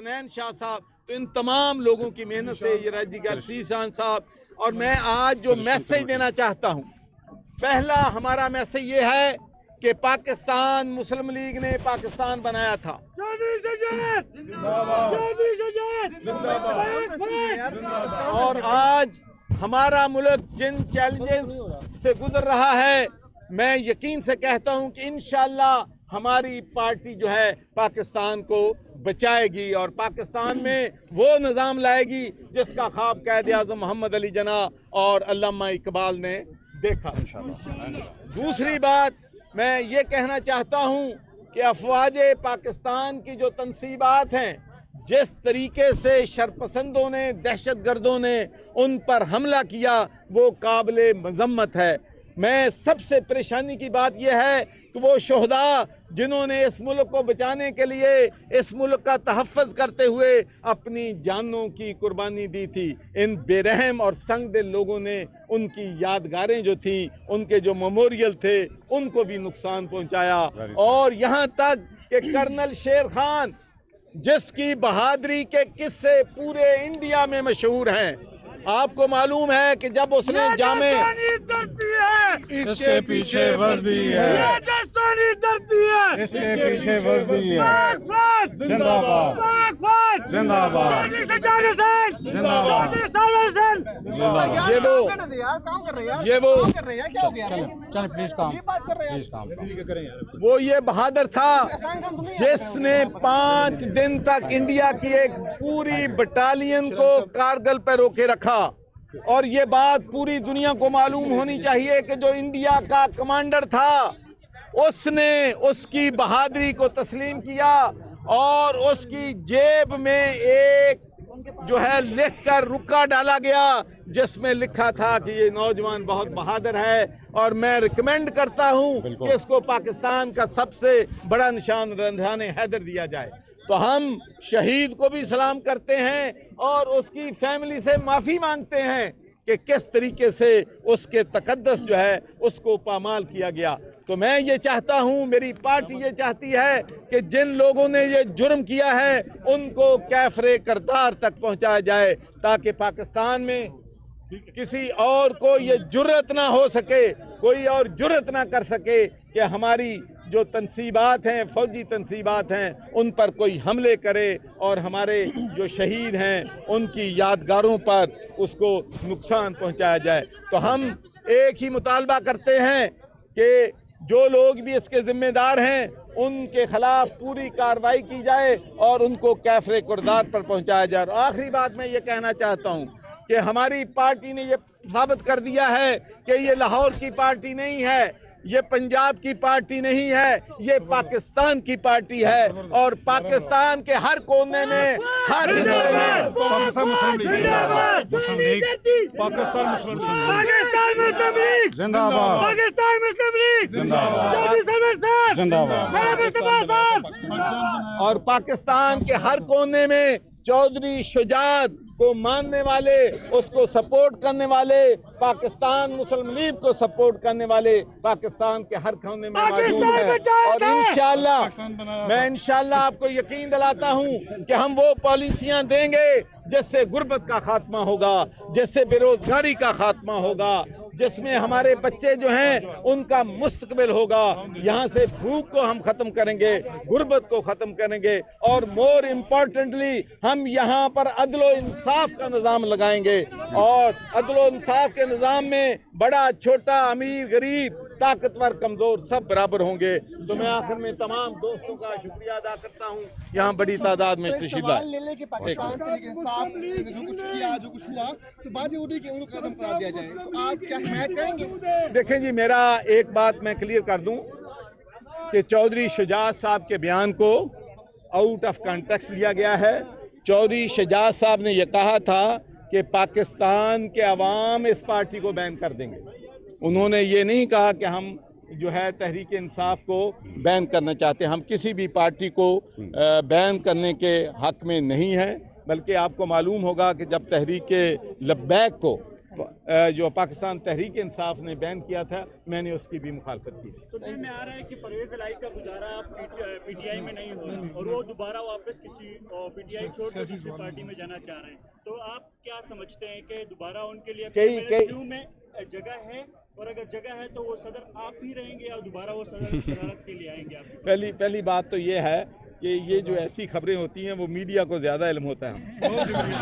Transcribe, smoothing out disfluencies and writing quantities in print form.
नैन शाह साहब, तो इन तमाम लोगों की मेहनत से ये राजीगर सीसान साहब। और मैं आज जो मैसेज देना चाहता हूँ, पहला हमारा मैसेज ये है कि पाकिस्तान मुस्लिम लीग ने पाकिस्तान बनाया था, और आज हमारा मुल्क जिन चैलेंजेस से गुजर रहा है, मैं यकीन से कहता हूं कि इंशाअल्लाह हमारी पार्टी जो है पाकिस्तान को बचाएगी और पाकिस्तान में वो निज़ाम लाएगी जिसका ख्वाब कायद आज़म मोहम्मद अली जिन्ना और अल्लामा इकबाल ने देखा। दूसरी बात मैं ये कहना चाहता हूं कि अफवाज पाकिस्तान की जो तनसीबात हैं, जिस तरीके से शरपसंदों ने, दहशतगर्दों ने उन पर हमला किया, वो काबिल मजम्मत है। मैं सबसे परेशानी की बात यह है कि वो शोहदा जिन्होंने इस मुल्क को बचाने के लिए, इस मुल्क का तहफ़्फ़ुज़ करते हुए अपनी जानों की कुर्बानी दी थी, इन बेरहम और संग दिल लोगों ने उनकी यादगारें जो थी, उनके जो मेमोरियल थे, उनको भी नुकसान पहुंचाया। और यहाँ तक कि कर्नल शेर खान, जिसकी बहादुरी के किस्से पूरे इंडिया में मशहूर हैं, आपको मालूम है कि जब उसने जामे इसके पीछे वर्दी है, इसके पीछे वर्दी है, जिंदाबाद जिंदाबाद जिंदाबाद। ये वो चल प्लीज काम वो ये बहादुर था जिसने 5 दिन तक इंडिया की एक पूरी बटालियन को कारगिल पर रोके रखा। और ये बात पूरी दुनिया को मालूम होनी चाहिए कि जो इंडिया का कमांडर था, उसने उसकी बहादुरी को तस्लीम किया और उसकी जेब में एक जो है लिखकर रुका डाला गया, जिसमें लिखा था कि ये नौजवान बहुत बहादुर है और मैं रिकमेंड करता हूं कि इसको पाकिस्तान का सबसे बड़ा निशान रंधाने हैदर दिया जाए। तो हम शहीद को भी सलाम करते हैं और उसकी फैमिली से माफ़ी मांगते हैं कि किस तरीके से उसके तकद्दस जो है उसको पामाल किया गया। तो मैं ये चाहता हूँ, मेरी पार्टी ये चाहती है कि जिन लोगों ने ये जुर्म किया है उनको कैफरे करदार तक पहुँचाया जाए, ताकि पाकिस्तान में किसी और को ये जुर्रत ना हो सके, कोई और जुर्रत ना कर सके कि हमारी जो तनसीबात हैं, फौजी तनसीबात हैं, उन पर कोई हमले करे और हमारे जो शहीद हैं उनकी यादगारों पर उसको नुकसान पहुंचाया जाए। तो हम एक ही मुतालबा करते हैं कि जो लोग भी इसके जिम्मेदार हैं उनके खिलाफ पूरी कार्रवाई की जाए और उनको कैफरे किरदार पर पहुंचाया जाए। और आखिरी बात मैं ये कहना चाहता हूँ कि हमारी पार्टी ने ये साबित कर दिया है कि ये लाहौर की पार्टी नहीं है, ये पंजाब की पार्टी नहीं है, ये पाकिस्तान की पार्टी है। और पाकिस्तान के हर कोने में, हर हिस्से में पाकिस्तान मुस्लिम लीग जिंदाबाद जिंदाबाद। और पाकिस्तान के हर कोने में चौधरी शुजात को मानने वाले, उसको सपोर्ट करने वाले, पाकिस्तान मुस्लिम लीग को सपोर्ट करने वाले पाकिस्तान के हर कोने में मौजूद हैं। और इंशाअल्लाह मैं इंशाअल्लाह आपको यकीन दिलाता हूं कि हम वो पॉलिसियां देंगे जिससे गुर्बत का खात्मा होगा, जिससे बेरोजगारी का खात्मा होगा, जिसमें हमारे बच्चे जो हैं उनका मुस्तकबिल होगा। यहाँ से भूख को हम खत्म करेंगे, गुर्बत को खत्म करेंगे और मोर इम्पोर्टेंटली हम यहाँ पर अदलो इंसाफ का निज़ाम लगाएंगे। और अदलो इंसाफ के निज़ाम में बड़ा छोटा, अमीर गरीब, ताकतवर कमजोर सब बराबर होंगे। तो मैं आखिर में तमाम दोस्तों का शुक्रिया अदा करता हूँ, यहाँ बड़ी तादाद में तशरीफ लाए। पाकिस्तान के जो कुछ किया, जो कुछ हुआ, तो बात ये हो रही कि उनको खत्म करा दिया जाए, तो आप क्या हिमायत करेंगे? देखें जी, मेरा एक बात मैं क्लियर कर दूं कि चौधरी शुजात साहब के बयान को आउट ऑफ कॉन्टेक्स्ट लिया गया है। चौधरी शुजात साहब ने यह कहा था कि पाकिस्तान के अवाम इस पार्टी को बैन कर देंगे। उन्होंने ये नहीं कहा कि हम जो है तहरीक इंसाफ को बैन करना चाहते हैं। हम किसी भी पार्टी को बैन करने के हक में नहीं है, बल्कि आपको मालूम होगा कि जब तहरीक लब्बैक को जो पाकिस्तान तहरीक इंसाफ ने बैन किया था, मैंने उसकी भी मुखालफत की थी। सुनने में आ रहा है कि परवेज इलाही का गुजारा पीटीआई में नहीं हो रहा और वो दोबारा वापस किसी पीटीआई छोड़ कर किसी पार्टी में जाना चाह रहे हैं, तो आप क्या समझते हैं कि दोबारा उनके लिए क्यों में जगह है, और अगर जगह है तो वो सदर आप ही रहेंगे या दोबारा वो सदर सदारत के लिए आएंगे आप? पहली बात तो ये है कि ये जो ऐसी खबरें होती हैं वो मीडिया को ज़्यादा इल्म होता है। बहुत शुक्रिया।